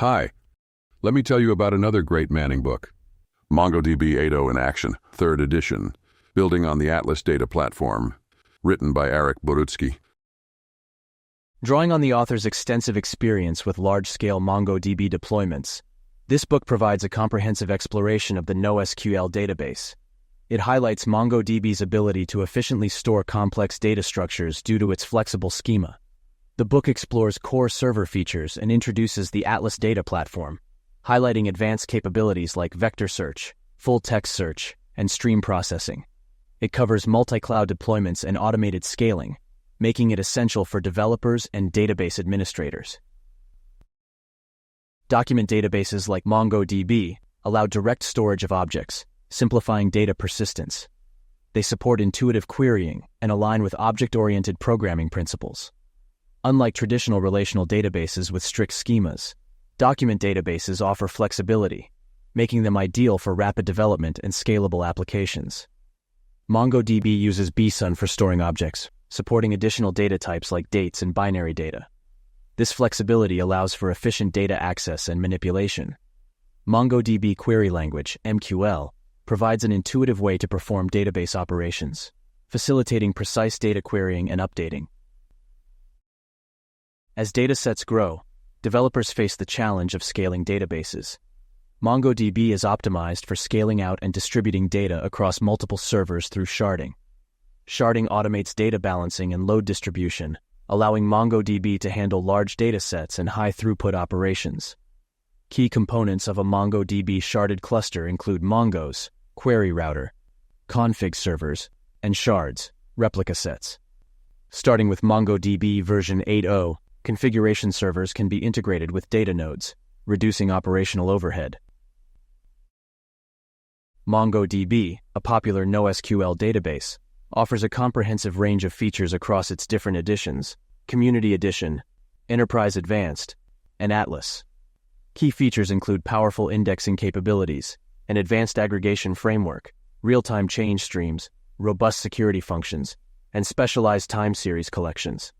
Hi, let me tell you about another great Manning book, MongoDB 8.0 in Action, 3rd edition, building on the Atlas data platform, written by Eric Borutsky. Drawing on the author's extensive experience with large-scale MongoDB deployments, this book provides a comprehensive exploration of the NoSQL database. It highlights MongoDB's ability to efficiently store complex data structures due to its flexible schema. The book explores core server features and introduces the Atlas data platform, highlighting advanced capabilities like vector search, full-text search, and stream processing. It covers multi-cloud deployments and automated scaling, making it essential for developers and database administrators. Document databases like MongoDB allow direct storage of objects, simplifying data persistence. They support intuitive querying and align with object-oriented programming principles. Unlike traditional relational databases with strict schemas, document databases offer flexibility, making them ideal for rapid development and scalable applications. MongoDB uses bsun for storing objects, supporting additional data types like dates and binary data. This flexibility allows for efficient data access and manipulation. MongoDB Query Language, MQL, provides an intuitive way to perform database operations, facilitating precise data querying and updating. As datasets grow, developers face the challenge of scaling databases. MongoDB is optimized for scaling out and distributing data across multiple servers through sharding. Sharding automates data balancing and load distribution, allowing MongoDB to handle large datasets and high-throughput operations. Key components of a MongoDB sharded cluster include Mongos, query router, config servers, and shards, replica sets. Starting with MongoDB version 8.0, configuration servers can be integrated with data nodes, reducing operational overhead. MongoDB, a popular NoSQL database, offers a comprehensive range of features across its different editions: Community Edition, Enterprise Advanced, and Atlas. Key features include powerful indexing capabilities, an advanced aggregation framework, real-time change streams, robust security functions, and specialized time series collections.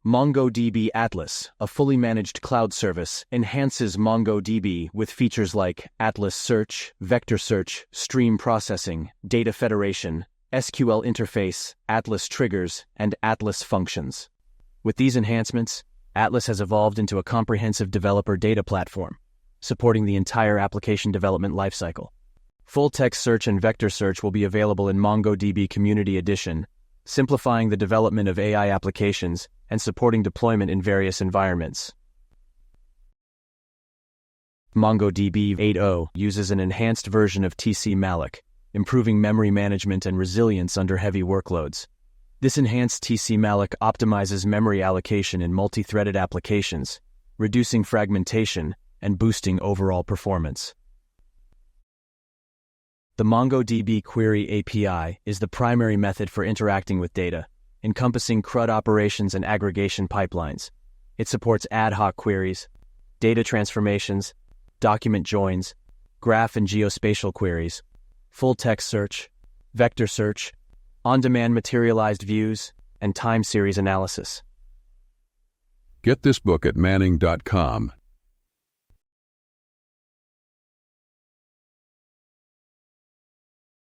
MongoDB Atlas, a fully managed cloud service, enhances MongoDB with features like Atlas Search, Vector Search, Stream Processing, Data Federation, SQL Interface, Atlas Triggers, and Atlas Functions. With these enhancements, Atlas has evolved into a comprehensive developer data platform, supporting the entire application development lifecycle. Full-text search and vector search will be available in MongoDB Community Edition, simplifying the development of AI applications and supporting deployment in various environments. MongoDB 8.0 uses an enhanced version of tcmalloc, improving memory management and resilience under heavy workloads. This enhanced tcmalloc optimizes memory allocation in multi-threaded applications, reducing fragmentation and boosting overall performance. The MongoDB Query API is the primary method for interacting with data, encompassing CRUD operations and aggregation pipelines. It supports ad hoc queries, data transformations, document joins, graph and geospatial queries, full-text search, vector search, on-demand materialized views, and time series analysis. Get this book at manning.com